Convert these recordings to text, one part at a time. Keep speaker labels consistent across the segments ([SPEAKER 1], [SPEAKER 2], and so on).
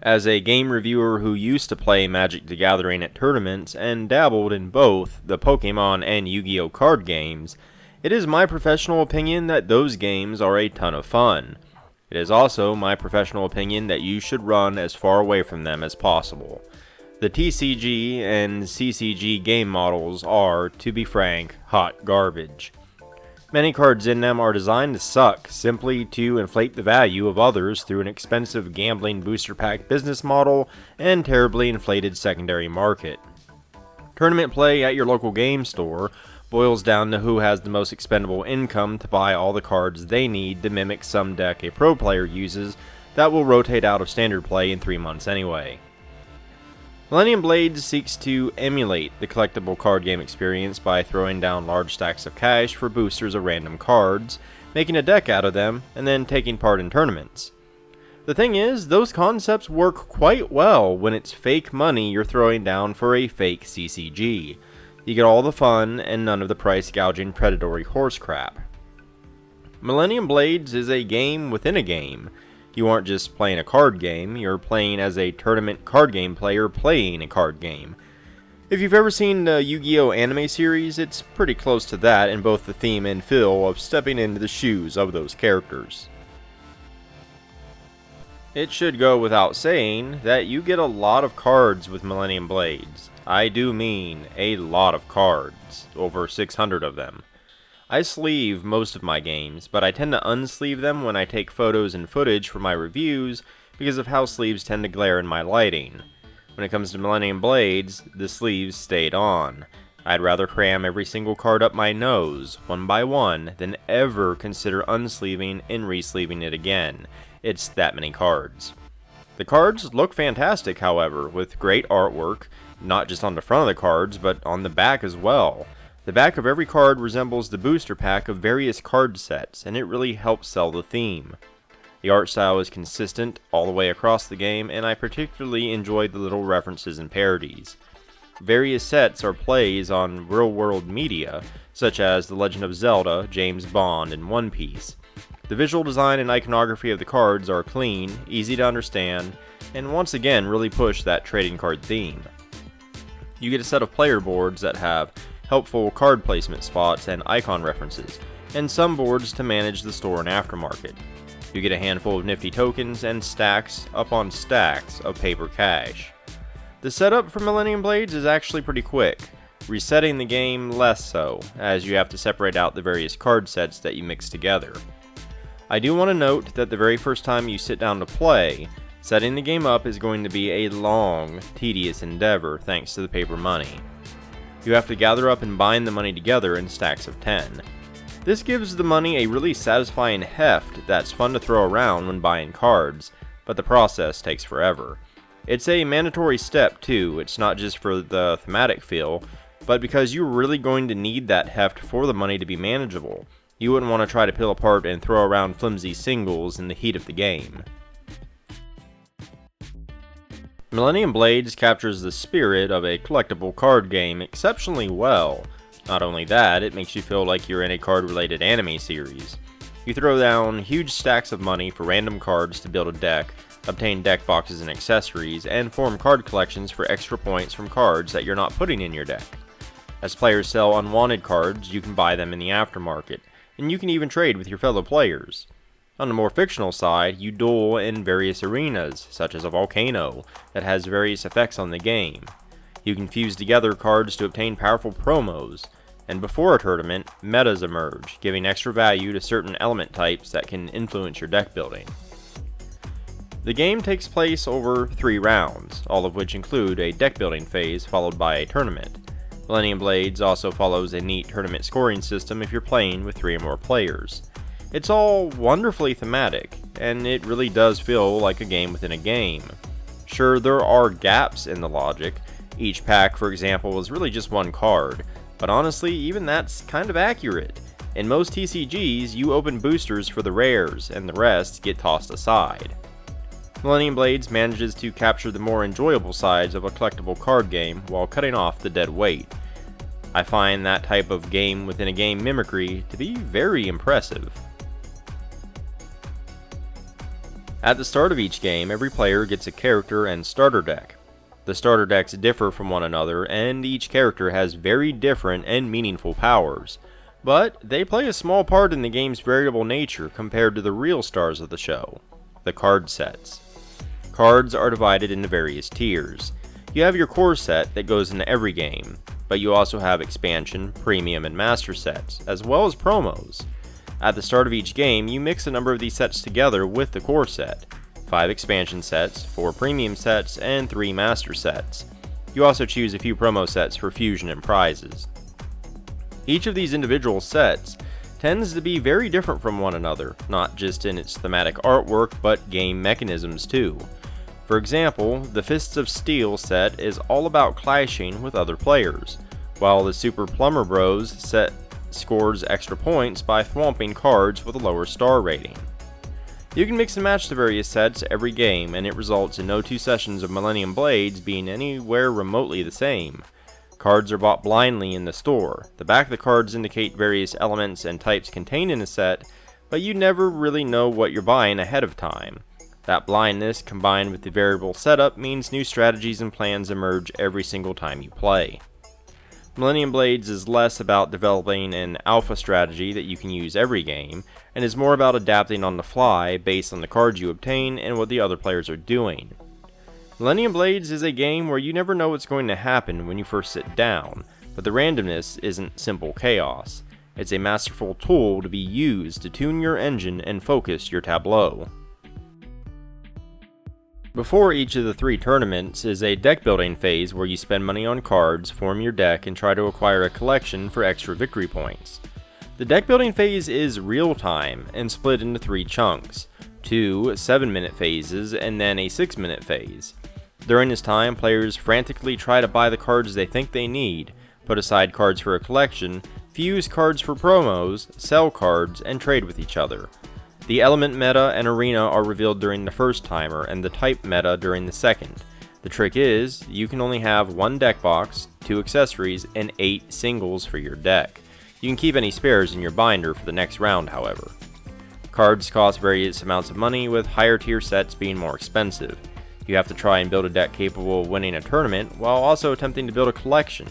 [SPEAKER 1] As a game reviewer who used to play Magic the Gathering at tournaments and dabbled in both the Pokemon and Yu-Gi-Oh card games, it is my professional opinion that those games are a ton of fun. It is also my professional opinion that you should run as far away from them as possible. The TCG and CCG game models are, to be frank, hot garbage. Many cards in them are designed to suck simply to inflate the value of others through an expensive gambling booster pack business model and terribly inflated secondary market. Tournament play at your local game store boils down to who has the most expendable income to buy all the cards they need to mimic some deck a pro player uses that will rotate out of standard play in 3 months anyway. Millennium Blades seeks to emulate the collectible card game experience by throwing down large stacks of cash for boosters of random cards, making a deck out of them, and then taking part in tournaments. The thing is, those concepts work quite well when it's fake money you're throwing down for a fake CCG. You get all the fun and none of the price-gouging predatory horse crap. Millennium Blades is a game within a game. You aren't just playing a card game, you're playing as a tournament card game player playing a card game. If you've ever seen the Yu-Gi-Oh anime series, it's pretty close to that in both the theme and feel of stepping into the shoes of those characters. It should go without saying that you get a lot of cards with Millennium Blades. I do mean a lot of cards, over 600 of them. I sleeve most of my games, but I tend to unsleeve them when I take photos and footage for my reviews because of how sleeves tend to glare in my lighting. When it comes to Millennium Blades, the sleeves stayed on. I'd rather cram every single card up my nose, one by one, than ever consider unsleeving and resleeving it again. It's that many cards. The cards look fantastic, however, with great artwork, not just on the front of the cards, but on the back as well. The back of every card resembles the booster pack of various card sets, and it really helps sell the theme. The art style is consistent all the way across the game, and I particularly enjoy the little references and parodies. Various sets are plays on real-world media, such as The Legend of Zelda, James Bond, and One Piece. The visual design and iconography of the cards are clean, easy to understand, and once again really push that trading card theme. You get a set of player boards that have helpful card placement spots and icon references, and some boards to manage the store and aftermarket. You get a handful of nifty tokens and stacks upon stacks of paper cash. The setup for Millennium Blades is actually pretty quick, resetting the game less so, as you have to separate out the various card sets that you mix together. I do want to note that the very first time you sit down to play, setting the game up is going to be a long, tedious endeavor thanks to the paper money. You have to gather up and bind the money together in stacks of 10. This gives the money a really satisfying heft that's fun to throw around when buying cards, but the process takes forever. It's a mandatory step too, it's not just for the thematic feel, but because you're really going to need that heft for the money to be manageable. You wouldn't want to try to peel apart and throw around flimsy singles in the heat of the game. Millennium Blades captures the spirit of a collectible card game exceptionally well. Not only that, it makes you feel like you're in a card-related anime series. You throw down huge stacks of money for random cards to build a deck, obtain deck boxes and accessories, and form card collections for extra points from cards that you're not putting in your deck. As players sell unwanted cards, you can buy them in the aftermarket, and you can even trade with your fellow players. On the more fictional side, you duel in various arenas, such as a volcano, that has various effects on the game. You can fuse together cards to obtain powerful promos, and before a tournament, metas emerge, giving extra value to certain element types that can influence your deck building. The game takes place over 3 rounds, all of which include a deck building phase followed by a tournament. Millennium Blades also follows a neat tournament scoring system if you're playing with 3 or more players. It's all wonderfully thematic, and it really does feel like a game within a game. Sure, there are gaps in the logic. Each pack, for example, is really just one card, but honestly, even that's kind of accurate. In most TCGs, you open boosters for the rares, and the rest get tossed aside. Millennium Blades manages to capture the more enjoyable sides of a collectible card game while cutting off the dead weight. I find that type of game within a game mimicry to be very impressive. At the start of each game, every player gets a character and starter deck. The starter decks differ from one another, and each character has very different and meaningful powers, but they play a small part in the game's variable nature compared to the real stars of the show, the card sets. Cards are divided into various tiers. You have your core set that goes into every game, but you also have expansion, premium, and master sets, as well as promos. At the start of each game, you mix a number of these sets together with the core set. 5 expansion sets, 4 premium sets, and 3 master sets. You also choose a few promo sets for fusion and prizes. Each of these individual sets tends to be very different from one another, not just in its thematic artwork, but game mechanisms too. For example, the Fists of Steel set is all about clashing with other players, while the Super Plumber Bros set scores extra points by thwomping cards with a lower star rating. You can mix and match the various sets every game, and it results in no two sessions of Millennium Blades being anywhere remotely the same. Cards are bought blindly in the store. The back of the cards indicate various elements and types contained in a set, but you never really know what you're buying ahead of time. That blindness, combined with the variable setup, means new strategies and plans emerge every single time you play. Millennium Blades is less about developing an alpha strategy that you can use every game, and is more about adapting on the fly based on the cards you obtain and what the other players are doing. Millennium Blades is a game where you never know what's going to happen when you first sit down, but the randomness isn't simple chaos. It's a masterful tool to be used to tune your engine and focus your tableau. Before each of the 3 tournaments is a deck building phase where you spend money on cards, form your deck, and try to acquire a collection for extra victory points. The deck building phase is real time and split into 3 chunks, 2 7-minute phases and then a 6-minute phase. During this time, players frantically try to buy the cards they think they need, put aside cards for a collection, fuse cards for promos, sell cards, and trade with each other. The element meta and arena are revealed during the first timer, and the type meta during the second. The trick is, you can only have 1 deck box, 2 accessories, and 8 singles for your deck. You can keep any spares in your binder for the next round, however. Cards cost various amounts of money, with higher tier sets being more expensive. You have to try and build a deck capable of winning a tournament, while also attempting to build a collection.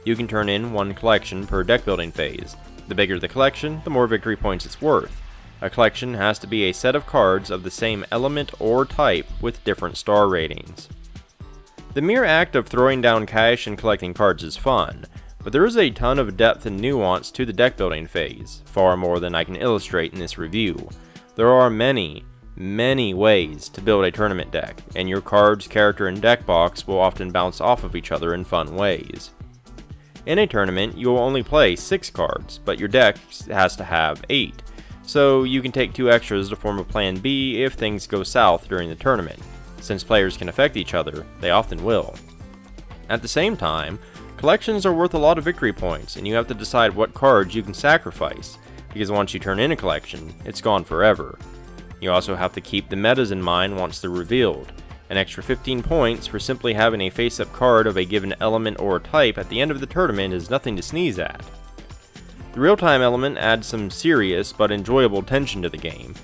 [SPEAKER 1] You can turn in 1 collection per deck building phase. The bigger the collection, the more victory points it's worth. A collection has to be a set of cards of the same element or type with different star ratings. The mere act of throwing down cash and collecting cards is fun, but there is a ton of depth and nuance to the deck building phase, far more than I can illustrate in this review. There are many ways to build a tournament deck, and your cards, character, and deck box will often bounce off of each other in fun ways. In a tournament, you will only play 6 cards, but your deck has to have 8. So you can take 2 extras to form a plan B if things go south during the tournament. Since players can affect each other, they often will. At the same time, collections are worth a lot of victory points, and you have to decide what cards you can sacrifice, because once you turn in a collection, it's gone forever. You also have to keep the metas in mind once they're revealed. An extra 15 points for simply having a face-up card of a given element or type at the end of the tournament is nothing to sneeze at. The real-time element adds some serious but enjoyable tension to the game.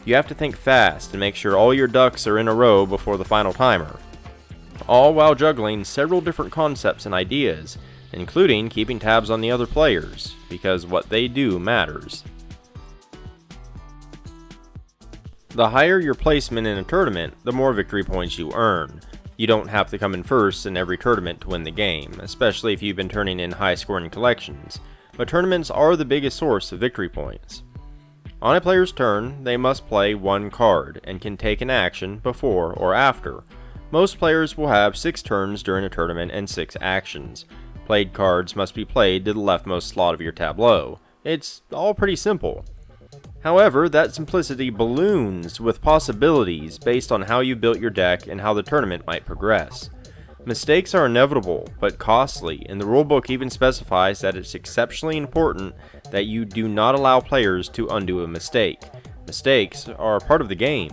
[SPEAKER 1] You have to think fast and make sure all your ducks are in a row before the final timer, all while juggling several different concepts and ideas, including keeping tabs on the other players, because what they do matters. The higher your placement in a tournament, the more victory points you earn. You don't have to come in first in every tournament to win the game, especially if you've been turning in high-scoring collections. But tournaments are the biggest source of victory points. On a player's turn, they must play 1 card, and can take an action before or after. Most players will have 6 turns during a tournament and 6 actions. Played cards must be played to the leftmost slot of your tableau. It's all pretty simple. However, that simplicity balloons with possibilities based on how you built your deck and how the tournament might progress. Mistakes are inevitable, but costly, and the rulebook even specifies that it's exceptionally important that you do not allow players to undo a mistake. Mistakes are part of the game.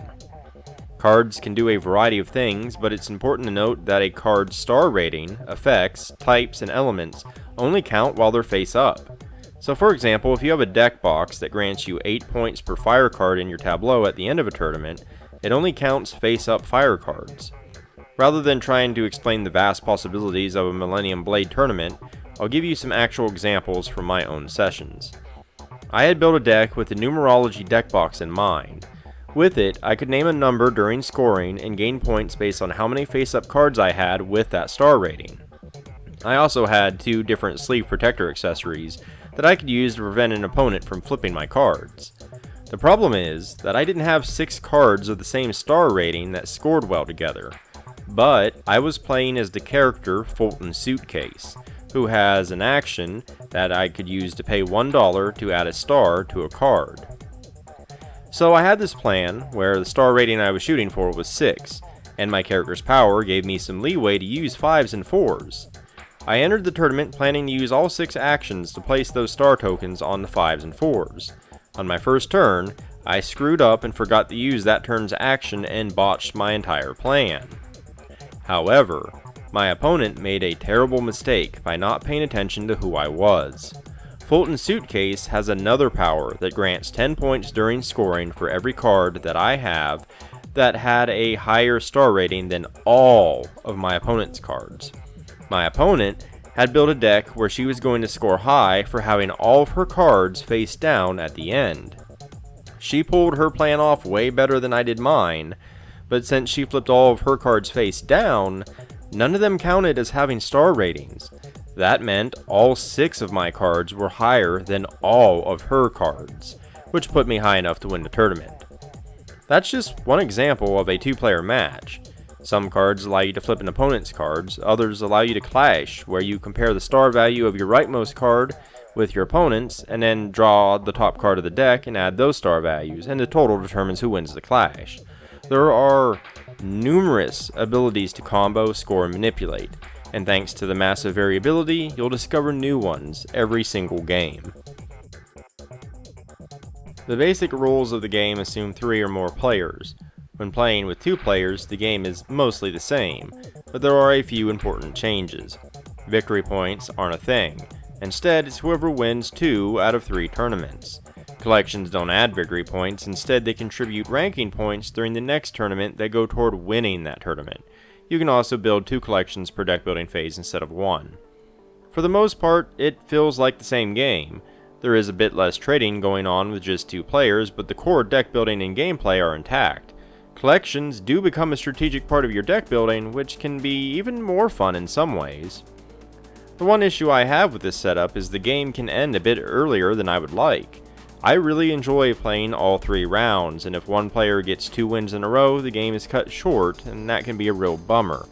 [SPEAKER 1] Cards can do a variety of things, but it's important to note that a card's star rating, effects, types, and elements only count while they're face up. So for example, if you have a deck box that grants you 8 points per fire card in your tableau at the end of a tournament, it only counts face-up fire cards. Rather than trying to explain the vast possibilities of a Millennium Blade tournament, I'll give you some actual examples from my own sessions. I had built a deck with the numerology deck box in mind. With it, I could name a number during scoring and gain points based on how many face-up cards I had with that star rating. I also had 2 different sleeve protector accessories that I could use to prevent an opponent from flipping my cards. The problem is that I didn't have 6 cards of the same star rating that scored well together, but I was playing as the character Talton Suitcase, who has an action that I could use to pay $1 to add a star to a card. So I had this plan where the star rating I was shooting for was 6, and my character's power gave me some leeway to use 5s and 4s. I entered the tournament planning to use all 6 actions to place those star tokens on the 5s and 4s. On my first turn, I screwed up and forgot to use that turn's action and botched my entire plan. However, my opponent made a terrible mistake by not paying attention to who I was. Talton Suitcase has another power that grants 10 points during scoring for every card that I have that had a higher star rating than all of my opponent's cards. My opponent had built a deck where she was going to score high for having all of her cards face down at the end. She pulled her plan off way better than I did mine, but since she flipped all of her cards face down, none of them counted as having star ratings. That meant all 6 of my cards were higher than all of her cards, which put me high enough to win the tournament. That's just one example of a 2-player match. Some cards allow you to flip an opponent's cards, others allow you to clash, where you compare the star value of your rightmost card with your opponent's, and then draw the top card of the deck and add those star values, and the total determines who wins the clash. There are numerous abilities to combo, score, and manipulate, and thanks to the massive variability, you'll discover new ones every single game. The basic rules of the game assume 3 or more players. When playing with 2 players, the game is mostly the same, but there are a few important changes. Victory points aren't a thing. Instead, it's whoever wins 2 out of 3 tournaments. Collections don't add victory points, instead they contribute ranking points during the next tournament that go toward winning that tournament. You can also build 2 collections per deck building phase instead of 1. For the most part, it feels like the same game. There is a bit less trading going on with just 2 players, but the core deck building and gameplay are intact. Collections do become a strategic part of your deck building, which can be even more fun in some ways. The one issue I have with this setup is the game can end a bit earlier than I would like. I really enjoy playing all 3 rounds, and if one player gets 2 wins in a row, the game is cut short, and that can be a real bummer.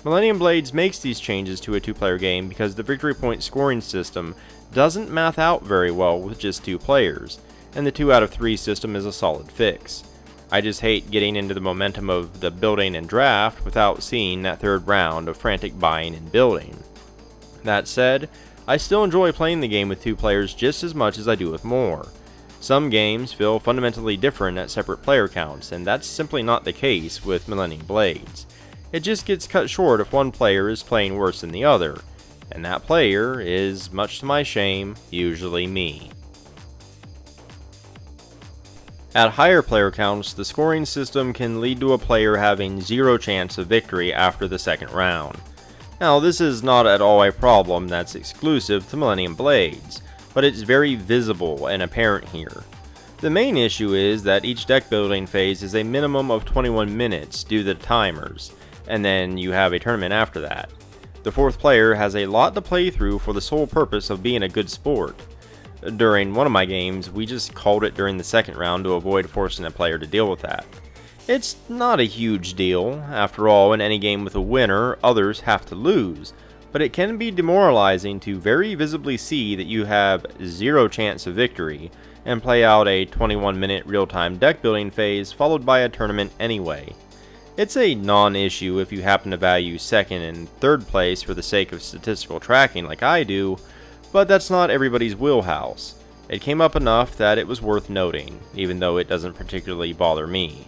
[SPEAKER 1] Millennium Blades makes these changes to a 2-player game because the victory point scoring system doesn't math out very well with just 2 players, and the 2 out of 3 system is a solid fix. I just hate getting into the momentum of the building and draft without seeing that 3rd round of frantic buying and building. That said, I still enjoy playing the game with 2 players just as much as I do with more. Some games feel fundamentally different at separate player counts, and that's simply not the case with Millennium Blades. It just gets cut short if one player is playing worse than the other, and that player is, much to my shame, usually me. At higher player counts, the scoring system can lead to a player having 0 chance of victory after the 2nd round. Now, this is not at all a problem that's exclusive to Millennium Blades, but it's very visible and apparent here. The main issue is that each deck building phase is a minimum of 21 minutes due to the timers, and then you have a tournament after that. The 4th player has a lot to play through for the sole purpose of being a good sport. During one of my games, we just called it during the 2nd round to avoid forcing a player to deal with that. It's not a huge deal. After all, in any game with a winner, others have to lose, but it can be demoralizing to very visibly see that you have 0 chance of victory, and play out a 21-minute real-time deck building phase followed by a tournament anyway. It's a non-issue if you happen to value 2nd and 3rd place for the sake of statistical tracking like I do, but that's not everybody's wheelhouse. It came up enough that it was worth noting, even though it doesn't particularly bother me.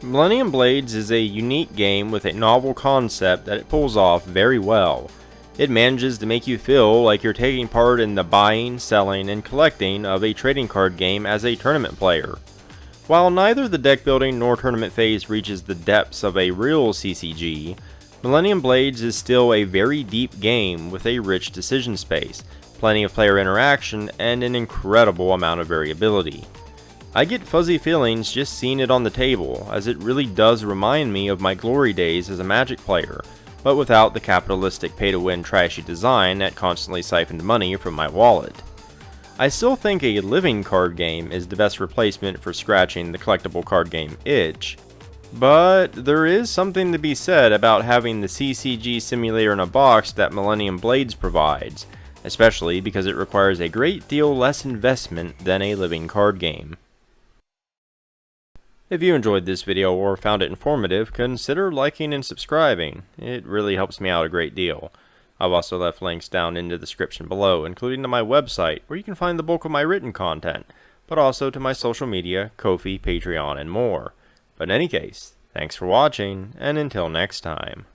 [SPEAKER 1] Millennium Blades is a unique game with a novel concept that it pulls off very well. It manages to make you feel like you're taking part in the buying, selling, and collecting of a trading card game as a tournament player. While neither the deck building nor tournament phase reaches the depths of a real CCG, Millennium Blades is still a very deep game with a rich decision space, plenty of player interaction, and an incredible amount of variability. I get fuzzy feelings just seeing it on the table, as it really does remind me of my glory days as a Magic player, but without the capitalistic pay-to-win trashy design that constantly siphoned money from my wallet. I still think a living card game is the best replacement for scratching the collectible card game itch, but there is something to be said about having the CCG simulator in a box that Millennium Blades provides, especially because it requires a great deal less investment than a living card game. If you enjoyed this video or found it informative, consider liking and subscribing. It really helps me out a great deal. I've also left links down in the description below, including to my website, where you can find the bulk of my written content, but also to my social media, Ko-fi, Patreon, and more. But in any case, thanks for watching, and until next time.